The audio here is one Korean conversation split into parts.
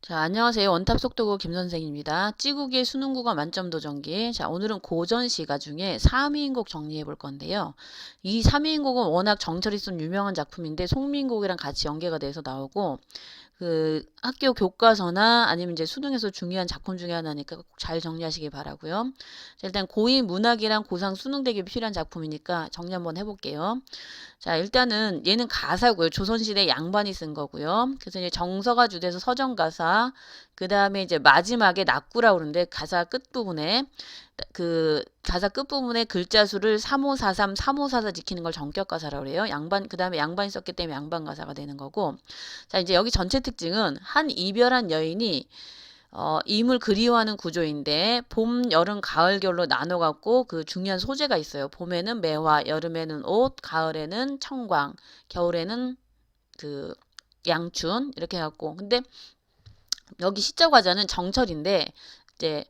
자, 안녕하세요. 원탑 속도고 김선생입니다. 찌국의 수능국어 만점 도전기. 자, 오늘은 고전 시가 중에 3위인곡 정리해 볼 건데요. 이 3위인곡은 워낙 정철이 쓴 유명한 작품인데 송민곡이랑 같이 연계가 돼서 나오고 그 학교 교과서나 아니면 이제 수능에서 중요한 작품 중에 하나니까 꼭 잘 정리하시기 바라고요. 자, 일단 고2 문학이랑 고3 수능 대비에 필요한 작품이니까 정리 한번 해볼게요. 자, 일단은 얘는 가사고요. 조선시대 양반이 쓴 거고요. 그래서 이제 정서가 주돼서 서정가사, 그 다음에 이제 마지막에 낙구라고 그러는데 가사 끝부분에 그 가사 끝부분에 글자 수를 3543, 3544 지키는 걸 정격가사라고 그래요. 그 다음에 양반이 썼기 때문에 양반가사가 되는 거고. 자, 이제 여기 전체 특징은 한 이별한 여인이 임을 그리워하는 구조인데 봄, 여름, 가을, 겨울로 나눠갖고 그 중요한 소재가 있어요. 봄에는 매화, 여름에는 옷, 가을에는 청광, 겨울에는 그 양춘 이렇게 해갖고 근데 여기 시자 과자는 정철인데 이제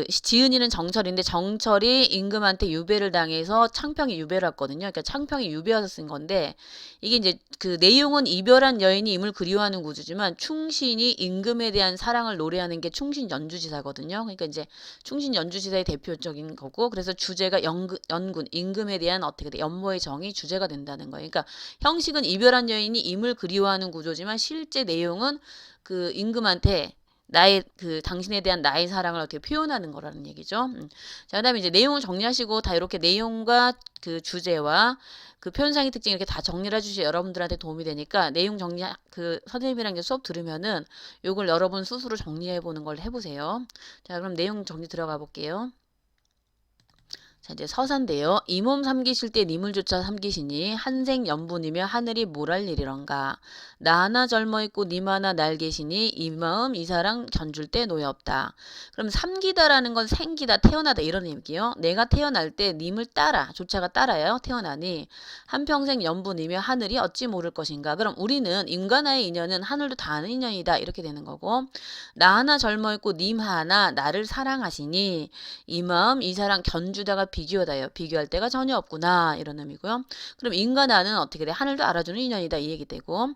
지은이는 정철인데 정철이 임금한테 유배를 당해서 창평이 유배를 했거든요. 그러니까 창평이 유배해서 쓴 건데 이게 이제 그 내용은 이별한 여인이 임을 그리워하는 구조지만 충신이 임금에 대한 사랑을 노래하는 게 충신 연주지사거든요. 그러니까 이제 충신 연주지사의 대표적인 거고 그래서 주제가 연군 임금에 대한 어떻게 돼 연모의 정이 주제가 된다는 거예요. 그러니까 형식은 이별한 여인이 임을 그리워하는 구조지만 실제 내용은 그 임금한테 당신에 대한 나의 사랑을 어떻게 표현하는 거라는 얘기죠. 자, 그 다음에 이제 내용을 정리하시고 다 이렇게 내용과 그 주제와 그 표현상의 특징 이렇게 다 정리를 해주시 여러분들한테 도움이 되니까 내용 정리, 선생님이랑 이제 수업 들으면은 요걸 여러분 스스로 정리해 보는 걸 해보세요. 자, 그럼 내용 정리 들어가 볼게요. 자, 이제 서사인데요. 이 몸 삼기실 때 니물조차 삼기시니 한생 연분이며 하늘이 뭘할 일이런가. 나 하나 젊어 있고 님 하나 날 계시니 이 마음 이 사랑 견줄 때 노여 없다. 그럼 삼기다라는 건 생기다 태어나다 이런 의미요. 내가 태어날 때 님을 따라 조차가 따라요. 태어나니 한평생 연분이며 하늘이 어찌 모를 것인가. 그럼 우리는 인간과의 인연은 하늘도 다 아는 인연이다 이렇게 되는 거고 나 하나 젊어 있고 님 하나 나를 사랑하시니 이 마음 이 사랑 견주다가 비교다요. 비교할 때가 전혀 없구나 이런 의미고요. 그럼 인과 나는 어떻게 돼? 하늘도 알아주는 인연이다 이 얘기 되고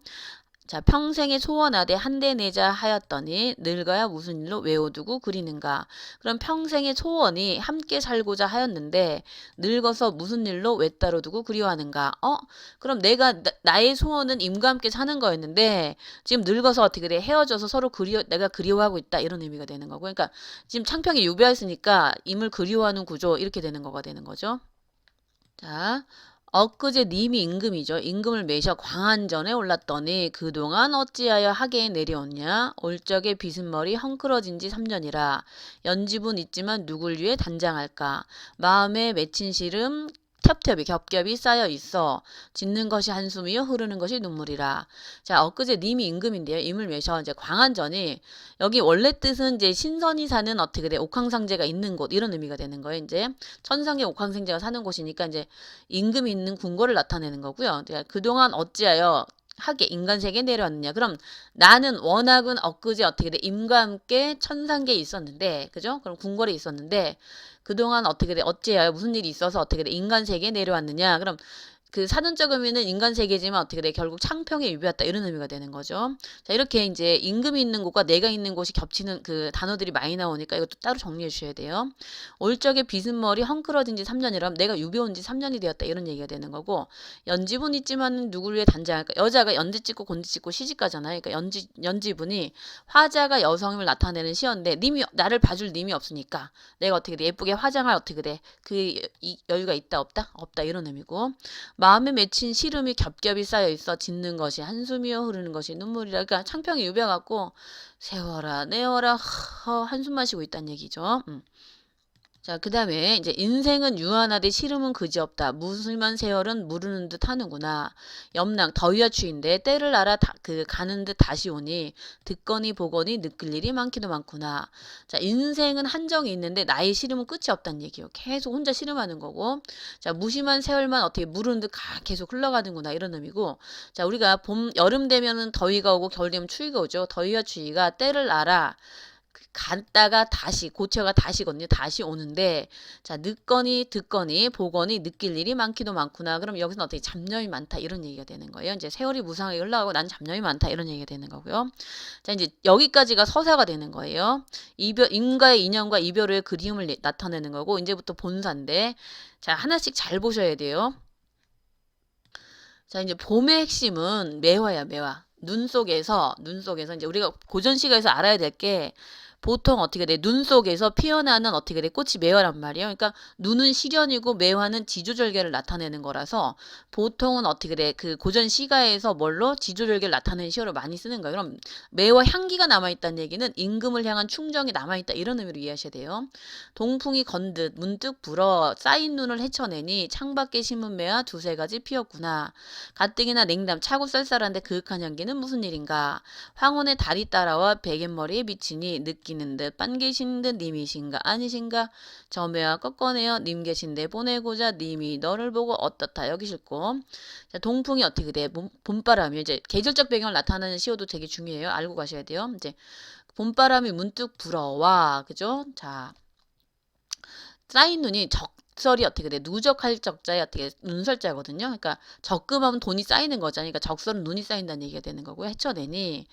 자 평생에 소원하되 한대 내자 하였더니 늙어야 무슨 일로 외워두고 그리는가. 그럼 평생의 소원이 함께 살고자 하였는데 늙어서 무슨 일로 외따로 두고 그리워하는가. 그럼 나의 소원은 임과 함께 사는 거였는데 지금 늙어서 어떻게 돼? 헤어져서 서로 내가 그리워하고 있다 이런 의미가 되는 거고. 그러니까 지금 창평이 유배했으니까 임을 그리워하는 구조 이렇게 되는 거가 되는 거죠. 자, 엊그제 님이 임금이죠. 임금을 매셔 광안전에 올랐더니 그동안 어찌하여 하계에 내려왔냐. 올적에 빗은머리 헝클어진 지 3년이라. 연집은 있지만 누굴 위해 단장할까. 마음에 맺힌 시름 겹겹이 쌓여 있어. 짓는 것이 한숨이요 흐르는 것이 눈물이라. 자, 엊그제 님이 임금인데요. 임을 매셔 이제 광안전이 여기 원래 뜻은 이제 신선이 사는 어떻게 돼 옥황상제가 있는 곳 이런 의미가 되는 거예요. 이제 천상의 옥황상제가 사는 곳이니까 이제 임금이 있는 궁궐을 나타내는 거고요. 그동안 어찌하여 하게 인간 세계에 내려왔느냐. 그럼 나는 워낙은 엊그제 어떻게 돼 임과 함께 천상계에 있었는데 그죠? 그럼 궁궐에 있었는데 그동안 어떻게 돼 어찌하여 무슨 일이 있어서 어떻게 돼 인간 세계에 내려왔느냐. 그럼 그 사전적 의미는 인간 세계지만 어떻게 돼 결국 창평에 유배했다 이런 의미가 되는 거죠. 자 이렇게 이제 임금이 있는 곳과 내가 있는 곳이 겹치는 그 단어들이 많이 나오니까 이것도 따로 정리해 주셔야 돼요. 올 적에 빗은 머리 헝클어진 지 3년이라면 내가 유배 온 지 3년이 되었다 이런 얘기가 되는 거고 연지분 있지만 누구를 위해 단장할까. 여자가 연지 찍고 곤지 찍고 시집 가잖아요. 그러니까 연지분이 화자가 여성임을 나타내는 시였는데 나를 봐줄 님이 없으니까 내가 어떻게 돼 예쁘게 화장할 어떻게 돼 그 여유가 있다 없다 없다 이런 의미고 마음에 맺힌 시름이 겹겹이 쌓여 있어 짓는 것이 한숨이요 흐르는 것이 눈물이라. 그러니까 창평이 유배갖고 세워라 내어라 한숨 마시고 있다는 얘기죠. 자, 그 다음에 이제 인생은 유한하되 시름은 그지없다. 무술만 세월은 무르는 듯 하는구나. 염락 더위와 추인데 때를 알아 가는 듯 다시 오니 듣거니 보거니 느낄 일이 많기도 많구나. 자, 인생은 한정이 있는데 나의 시름은 끝이 없다는 얘기예요. 계속 혼자 시름하는 거고. 자, 무심한 세월만 어떻게 무르는 듯 계속 흘러가는구나 이런 의미고. 자, 우리가 여름 되면은 더위가 오고 겨울 되면 추위가 오죠. 더위와 추위가 때를 알아 갔다가 다시 고체가 다시거든요. 다시 오는데 자 늦거니 듣거니 보거니 느낄 일이 많기도 많구나. 그럼 여기서는 어떻게 잡념이 많다 이런 얘기가 되는 거예요. 이제 세월이 무상하게 흘러가고 난 잡념이 많다 이런 얘기가 되는 거고요. 자 이제 여기까지가 서사가 되는 거예요. 이별 인과의 인연과 이별 후의 그리움을 나타내는 거고 이제부터 본사인데 자 하나씩 잘 보셔야 돼요. 자 이제 봄의 핵심은 매화야 매화. 눈 속에서 이제 우리가 고전 시가에서 알아야 될 게 보통 어떻게 돼? 눈 속에서 피어나는 어떻게 돼? 꽃이 매화란 말이에요. 그러니까 눈은 실연이고 매화는 지조절개를 나타내는 거라서 보통은 어떻게 돼? 그 고전 시가에서 뭘로 지조절개를 나타내는 시어를 많이 쓰는 거예요. 그럼 매화 향기가 남아있다는 얘기는 임금을 향한 충정이 남아있다 이런 의미로 이해하셔야 돼요. 동풍이 건듯 문득 불어 쌓인 눈을 헤쳐내니 창밖에 심은 매화 두세 가지 피었구나. 가뜩이나 냉담 차고 쌀쌀한데 그윽한 향기는 무슨 일인가. 황혼의 달이 따라와 베갯머리에 비치니 느끼는 듯 빤계신 듯 님이신가 아니신가. 저 매화 꺾어내어 님 계신데 보내고자 님이 너를 보고 어떻다 여기 싫고. 자, 동풍이 어떻게 돼? 봄바람이 이제 계절적 배경을 나타내는 시호도 되게 중요해요. 알고 가셔야 돼요. 이제 봄바람이 문득 불어와 그죠? 자 쌓인 눈이 적설이 어떻게 돼? 누적할 적자에 어떻게 눈설자거든요. 그러니까 적금하면 돈이 쌓이는 거잖아요. 그러니까 적설은 눈이 쌓인다는 얘기가 되는 거고요. 헤쳐내니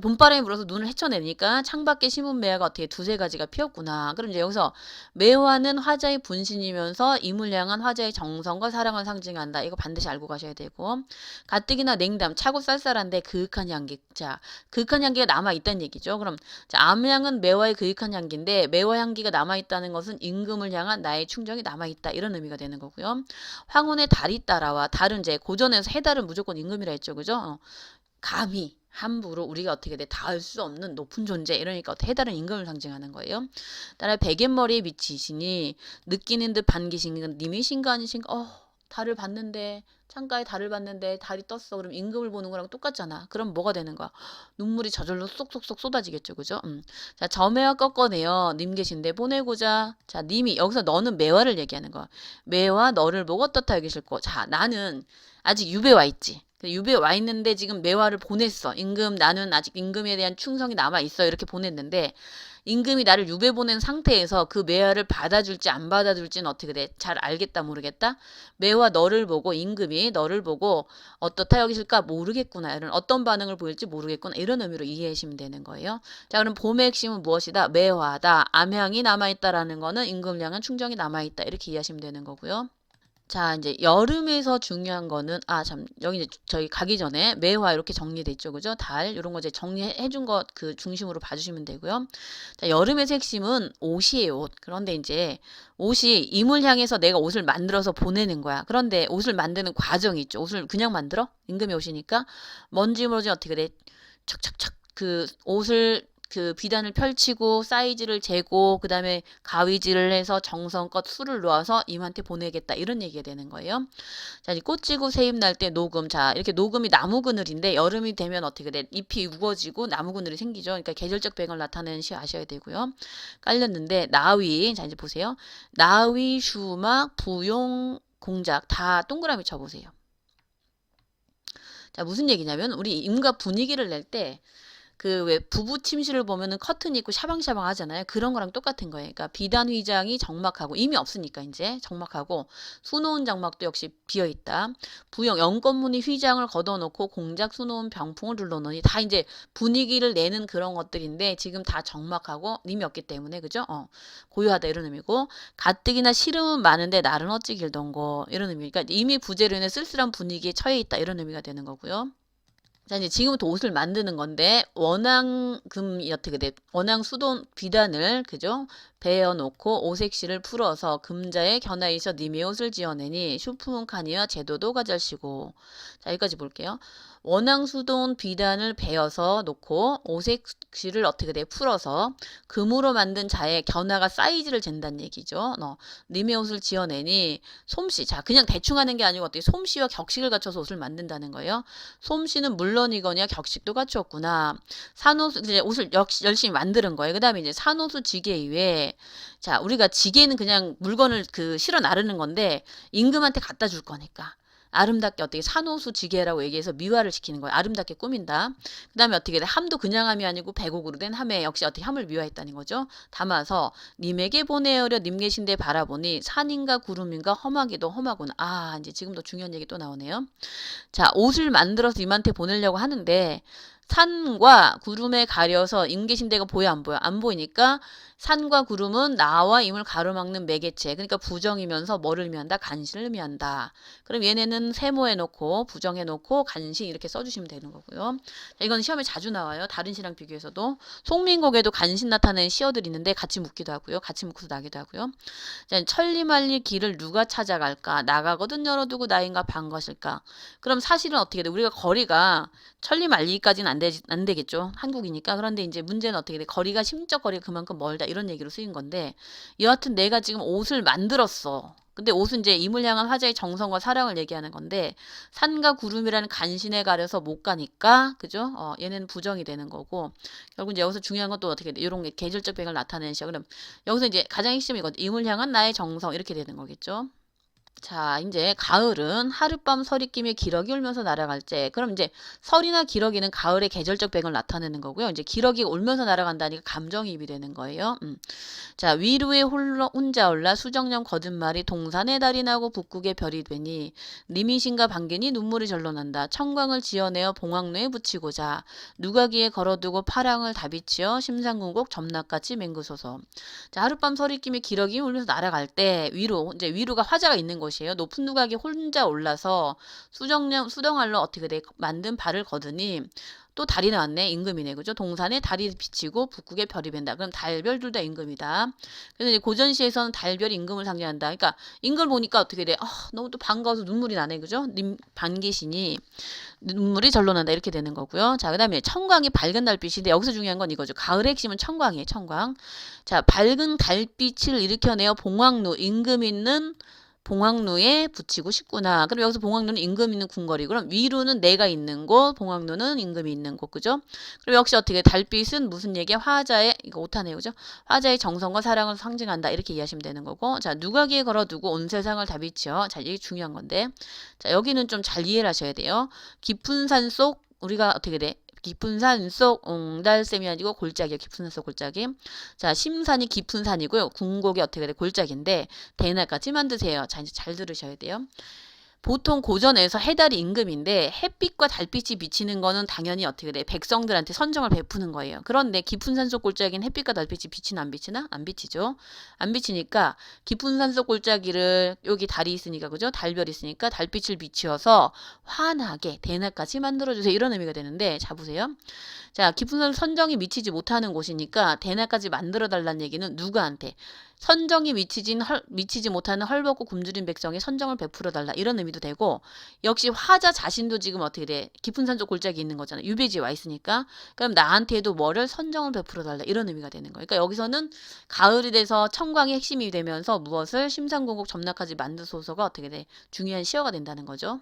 봄바람이 불어서 눈을 헤쳐내니까 창밖에 심은 매화가 어떻게 두세 가지가 피었구나. 그럼 이제 여기서 매화는 화자의 분신이면서 임을 향한 화자의 정성과 사랑을 상징한다. 이거 반드시 알고 가셔야 되고 가뜩이나 냉담 차고 쌀쌀한데 그윽한 향기. 자, 그윽한 향기가 남아 있다는 얘기죠. 그럼 자, 암향은 매화의 그윽한 향기인데 매화 향기가 남아 있다는 것은 임금을 향한 나의 충정이 남아 있다 이런 의미가 되는 거고요. 황혼의 달이 따라와 달은 이제 고전에서 해달은 무조건 임금이라 했죠, 그죠? 감히 함부로 우리가 어떻게 돼 닿을 수 없는 높은 존재 이러니까 해달은 임금을 상징하는 거예요. 따라 베갯머리에 미치시니 느끼는 듯 반기신 님이신가 아니신가. 달을 봤는데 창가에 달을 봤는데 달이 떴어. 그럼 임금을 보는 거랑 똑같잖아. 그럼 뭐가 되는 거야? 눈물이 저절로 쏙쏙쏙 쏟아지겠죠. 그죠? 자, 저 매화 꺾어내요. 님 계신데 보내고자. 자, 님이 여기서 너는 매화를 얘기하는 거야. 매화 너를 보고 어떻다 여기 싫고. 자, 나는 아직 유배 와 있지. 유배 와 있는데 지금 매화를 보냈어. 임금 나는 아직 임금에 대한 충성이 남아 있어. 이렇게 보냈는데 임금이 나를 유배 보낸 상태에서 그 매화를 받아줄지 안 받아줄지는 어떻게 돼? 잘 알겠다 모르겠다? 매화 너를 보고 임금이 너를 보고 어떻다 여기실까 모르겠구나. 이런 어떤 반응을 보일지 모르겠구나. 이런 의미로 이해하시면 되는 거예요. 자 그럼 봄의 핵심은 무엇이다? 매화다. 암향이 남아있다라는 거는 임금을 향한 충정이 남아있다. 이렇게 이해하시면 되는 거고요. 자 이제 여름에서 중요한 거는 여기 이제 저희 가기 전에 매화 이렇게 정리돼 있죠 그죠 달 이런 거 이제 정리해 준 거 그 중심으로 봐주시면 되고요. 자 여름의 핵심은 옷이에요. 옷. 그런데 이제 옷이 임을 향해서 내가 옷을 만들어서 보내는 거야. 그런데 옷을 만드는 과정이 있죠. 옷을 그냥 만들어 임금이 오시니까 뭔지 모르지 어떻게 돼 착착착 그 옷을 그 비단을 펼치고 사이즈를 재고 그 다음에 가위질을 해서 정성껏 술을 놓아서 임한테 보내겠다 이런 얘기가 되는 거예요. 자 이제 꽃 지고 새잎 날 때 녹음. 자 이렇게 녹음이 나무 그늘인데 여름이 되면 어떻게 돼? 잎이 우거지고 나무 그늘이 생기죠. 그러니까 계절적 배경을 나타내는 시 아셔야 되고요. 깔렸는데 나위. 자 이제 보세요. 나위 슈막 부용 공작 다 동그라미 쳐보세요. 자 무슨 얘기냐면 우리 임과 분위기를 낼때 그 왜 부부 침실을 보면은 커튼 있고 샤방샤방 하잖아요. 그런 거랑 똑같은 거예요. 그러니까 비단 휘장이 적막하고 이미 없으니까 이제 적막하고 수놓은 장막도 역시 비어 있다. 부영 연꽃무늬 휘장을 걷어놓고 공작 수놓은 병풍을 둘러놓으니 다 이제 분위기를 내는 그런 것들인데 지금 다 적막하고 님이 없기 때문에 그죠? 고요하다 이런 의미고 가뜩이나 시름은 많은데 날은 어찌 길던고 이런 의미. 그러니까 이미 부재로 인해 쓸쓸한 분위기에 처해 있다 이런 의미가 되는 거고요. 자, 이제 지금부터 옷을 만드는 건데, 원앙금이 어떻게 돼? 원앙 수돈 비단을, 그죠? 베어 놓고 오색실을 풀어서 금자에 겨나이셔 님의 옷을 지어내니 슈품은 칸이와 제도도 가절시고. 자, 여기까지 볼게요. 원앙 수돈 비단을 베어서 놓고 오색실을 어떻게 돼? 풀어서 금으로 만든 자에 겨나가 사이즈를 잰다는 얘기죠. 님의 옷을 지어내니 솜씨. 자, 그냥 대충 하는 게 아니고 어떻게 솜씨와 격식을 갖춰서 옷을 만든다는 거예요. 솜씨는 물론이거니와 격식도 갖추었구나. 산옷 이제 옷을 열심히 만드는 거예요. 그다음에 이제 산옷을 지게 위해 자 우리가 지게는 그냥 물건을 그 실어 나르는 건데 임금한테 갖다 줄 거니까 아름답게 어떻게 산호수 지게라고 얘기해서 미화를 시키는 거예요. 아름답게 꾸민다. 그 다음에 어떻게 돼? 함도 그냥 함이 아니고 백옥으로 된 함에 역시 어떻게 함을 미화했다는 거죠. 담아서 님에게 보내어려 님 계신 데 바라보니 산인가 구름인가 험하기도 험하구나. 아, 이제 지금도 중요한 얘기 또 나오네요. 자, 옷을 만들어서 님한테 보내려고 하는데 산과 구름에 가려서 임 계신 데가 보여 안 보여? 안 보이니까 산과 구름은 나와 임을 가로막는 매개체. 그러니까 부정이면서 뭐를 의미한다? 간신을 의미한다. 그럼 얘네는 세모해 놓고 부정해 놓고 간신 이렇게 써주시면 되는 거고요. 자, 이건 시험에 자주 나와요. 다른 시랑 비교해서도. 송민곡에도 간신 나타내는 시어들이 있는데 같이 묻기도 하고요. 같이 묻고서 나기도 하고요. 자, 천리말리 길을 누가 찾아갈까? 나가거든 열어두고 나인가 반 것일까? 그럼 사실은 어떻게 돼? 우리가 거리가 천리말리까지는 안 되겠죠. 한국이니까. 그런데 이제 문제는 어떻게 돼? 거리가 심적 거리가 그만큼 멀다. 이런 얘기로 쓰인 건데 여하튼 내가 지금 옷을 만들었어. 근데 옷은 이제 임을 향한 화자의 정성과 사랑을 얘기하는 건데 산과 구름이라는 간신에 가려서 못 가니까 그죠? 얘는 부정이 되는 거고 결국 이제 여기서 중요한 건 또 어떻게 돼? 이런 게 계절적 배경을 나타내는 시야. 그럼 여기서 이제 가장 핵심이거든. 임을 향한 나의 정성 이렇게 되는 거겠죠. 자, 이제 가을은 하룻밤 서리 끼며 기러기 울면서 날아갈 때. 그럼 이제 설이나 기러기는 가을의 계절적 배경을 나타내는 거고요. 이제 기러기가 울면서 날아간다니까 감정이입이 되는 거예요. 자, 위로에 홀로 혼자 올라 수정령 거듭말이 동산에 달이 나고 북극에 별이 되니 님이신가 반기니 눈물이 절로 난다. 청광을 지어내어 봉황루에 붙이고자 누가기에 걸어두고 파랑을 다비치어 심상궁곡 점락같이 맹그소서. 자, 하룻밤 서리 끼며 기러기 울면서 날아갈 때 위로 이제 위로가 화자가 있는 곳이에요. 높은 누각에 혼자 올라서 수정알로 어떻게 돼 만든 발을 거두니 또 달이 나왔네. 임금이네. 그죠? 동산에 달이 비치고 북극에 별이 밴다. 그럼 달별 둘 다 임금이다. 그래서 이제 고전시에서는 달별이 임금을 상징한다. 그러니까 임금을 보니까 어떻게 돼? 너무 또 반가워서 눈물이 나네. 그죠? 님 반기시니 눈물이 절로 난다. 이렇게 되는 거고요. 자, 그다음에 청광이 밝은 달빛인데 여기서 중요한 건 이거죠. 가을의 핵심은 청광이에요. 청광. 자, 밝은 달빛을 일으켜내어 봉황루 임금 있는 봉황루에 붙이고 싶구나. 그럼 여기서 봉황루는 임금 있는 궁궐이. 그럼 위루는 내가 있는 곳, 봉황루는 임금이 있는 곳. 그죠? 그럼 역시 어떻게 달빛은 무슨 얘기야? 화자의 이거 오타네요. 그죠? 화자의 정성과 사랑을 상징한다. 이렇게 이해하시면 되는 거고. 자, 누가기에 걸어두고 온 세상을 다 비춰. 자, 이게 중요한 건데. 자, 여기는 좀 잘 이해를 하셔야 돼요. 깊은 산 속 우리가 어떻게 돼? 깊은 산 속 옹달샘이 아니고 골짜기요. 깊은 산 속 골짜기. 자, 심산이 깊은 산이고요. 궁곡이 어떻게 돼? 골짜기인데 대낮같이 만드세요. 자, 이제 잘 들으셔야 돼요. 보통 고전에서 해달이 임금인데 햇빛과 달빛이 비치는 거는 당연히 어떻게 돼? 백성들한테 선정을 베푸는 거예요. 그런데 깊은 산속 골짜기는 햇빛과 달빛이 비치나 안 비치나? 안 비치죠. 안 비치니까 깊은 산속 골짜기를 여기 달이 있으니까 그죠? 달별이 있으니까 달빛을 비추어서 환하게 대낮같이 만들어주세요. 이런 의미가 되는데 자 보세요. 자, 깊은 산속 선정이 미치지 못하는 곳이니까 대낮까지 만들어달라는 얘기는 누구한테? 선정이 미치지 못하는 헐벗고 굶주린 백성에 선정을 베풀어 달라 이런 의미도 되고 역시 화자 자신도 지금 어떻게 돼? 깊은 산속 골짜기에 있는 거잖아. 유배지에 와 있으니까 그럼 나한테도 뭐를 선정을 베풀어 달라 이런 의미가 되는 거예요. 그러니까 여기서는 가을이 돼서 청광이 핵심이 되면서 무엇을 심상궁곡 점락하지 만드소서가 어떻게 돼? 중요한 시어가 된다는 거죠.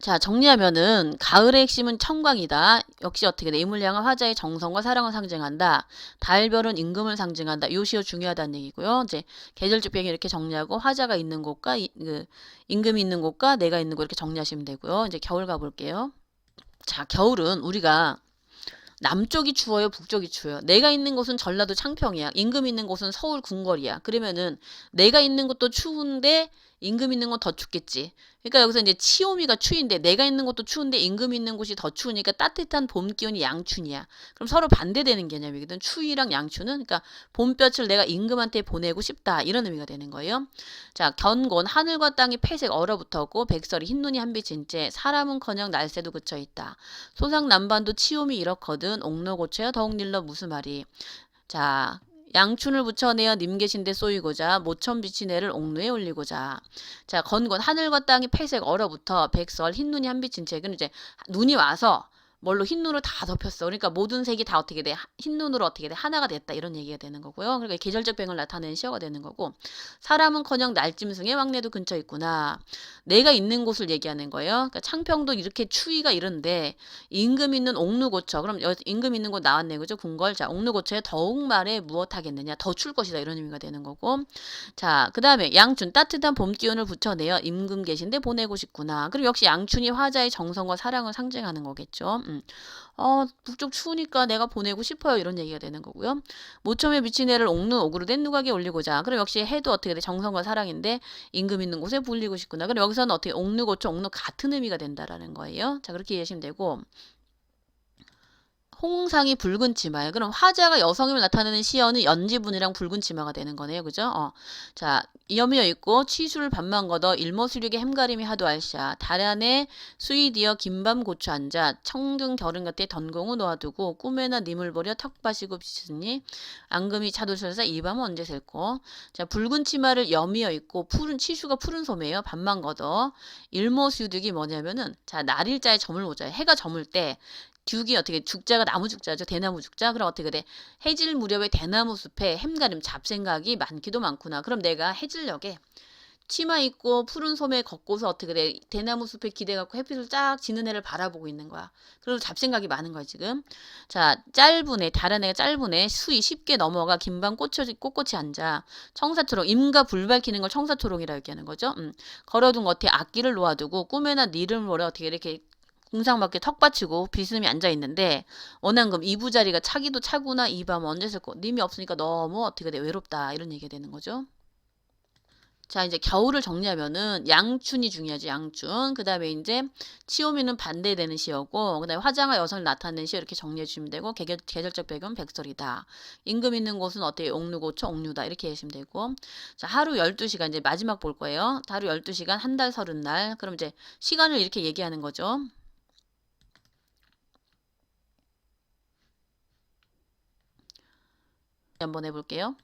자, 정리하면은 가을의 핵심은 청광이다. 역시 어떻게 돼? 임을 향한 화자의 정성과 사랑을 상징한다. 달별은 임금을 상징한다. 요 시어 중요하다는 얘기고요. 이제 계절적 배경 이렇게 정리하고 화자가 있는 곳과 임금이 있는 곳과 내가 있는 곳 이렇게 정리하시면 되고요. 이제 겨울 가볼게요. 자, 겨울은 우리가 남쪽이 추워요, 북쪽이 추워요. 내가 있는 곳은 전라도 창평이야. 임금 있는 곳은 서울 궁궐이야. 그러면은 내가 있는 곳도 추운데 임금 있는 건 더 춥겠지. 그러니까 여기서 이제 치오미가 추인데 내가 있는 곳도 추운데 임금 있는 곳이 더 추우니까 따뜻한 봄 기온이 양춘이야. 그럼 서로 반대되는 개념이거든. 추위랑 양춘은 그러니까 봄볕을 내가 임금한테 보내고 싶다. 이런 의미가 되는 거예요. 자, 견곤 하늘과 땅이 패색 얼어붙었고 백설이 흰눈이 한빛인 채 사람은커녕 날새도 그쳐 있다. 소상난반도 치오미 이렇거든 옥로고쳐야 더욱 일러 무슨 말이. 자, 양춘을 붙여내어 님 계신데 쏘이고자 모천 빛이 내를 옥루에 올리고자. 자, 건곤 하늘과 땅이 패색 얼어붙어 백설 흰눈이 한빛인 채. 그럼 이제 눈이 와서 뭘로 흰눈으로 다 덮였어. 그러니까 모든 색이 다 어떻게 돼? 흰눈으로 어떻게 돼? 하나가 됐다. 이런 얘기가 되는 거고요. 그러니까 계절적 변형을 나타내는 시어가 되는 거고 사람은커녕 날짐승의 왕래도 근처에 있구나. 내가 있는 곳을 얘기하는 거예요. 그러니까 창평도 이렇게 추위가 이런데 임금 있는 옥루고처. 그럼 임금 있는 곳 나왔네. 그죠? 궁궐. 자, 옥루고처에 더욱 말해 무엇하겠느냐. 더 추울 것이다. 이런 의미가 되는 거고. 자, 그 다음에 양춘 따뜻한 봄 기운을 붙여내어 임금 계신데 보내고 싶구나. 그리고 역시 양춘이 화자의 정성과 사랑을 상징하는 거겠죠. 북쪽 추우니까 내가 보내고 싶어요. 이런 얘기가 되는 거고요. 모처음에 미친 해를 옥루 옥으로 된 누각에 올리고자. 그럼 역시 해도 어떻게 돼? 정성과 사랑인데 임금 있는 곳에 불리고 싶구나. 그럼 여기서는 어떻게 옥루 고쳐 옥루 같은 의미가 된다라는 거예요. 자, 그렇게 이해하시면 되고. 홍상이 붉은 치마예요. 그럼 화자가 여성임을 나타내는 시어는 연지분이랑 붉은 치마가 되는 거네요. 그죠? 자, 여미어 있고 취수를 밤만 걷어 일모수륙의 햄가림이 하도 알샤. 달안에 수이디어 긴밤 고추 앉아 청등 겨른 곁에 던공을 놓아두고 꿈에나 님을 버려 턱 바시고 비치니 앙금이 차도설사 이 밤은 언제 셀고. 자, 붉은 치마를 여미어 있고 푸른 취수가 푸른 소매예요. 밤만 걷어. 일모수륙이 뭐냐면은 자, 날일자에 점을 보자. 해가 저물 때 죽이 어떻게 죽자가 나무 죽자죠. 대나무 죽자. 그럼 어떻게 돼? 해질 무렵에 대나무 숲에 햄가림 잡생각이 많기도 많구나. 그럼 내가 해질녘에 치마 입고 푸른 소매 걷고서 어떻게 돼? 대나무 숲에 기대갖고 햇빛을 쫙 지는 애를 바라보고 있는 거야. 그리고 잡생각이 많은 거야 지금. 자, 짧은 애, 다른 애가 짧은 애, 수위 쉽게 넘어가 긴밤 꼿꼿이 앉아. 청사초롱, 임과 불 밝히는 걸 청사초롱이라 얘기하는 거죠. 걸어둔 겉에 악기를 놓아두고 꿈에나 니를 모래 어떻게 이렇게 궁상맞게 턱 받치고 비스듬히 앉아있는데 원한금 이부자리가 차기도 차구나 이 밤 언제 쓸 거 님이 없으니까 너무 어떻게 돼 외롭다 이런 얘기가 되는 거죠. 자 이제 겨울을 정리하면은 양춘이 중요하죠. 양춘. 그 다음에 이제 치오미는 반대되는 시어고 그 다음에 화장과 여성을 나타내는 시어 이렇게 정리해 주시면 되고 계절적 배경은 백설이다. 임금 있는 곳은 어때요? 옥류고초 옥류다 이렇게 해주시면 되고 자 하루 12시간 이제 마지막 볼 거예요. 하루 12시간 한 달 30날 그럼 이제 시간을 이렇게 얘기하는 거죠. 한번 해볼게요.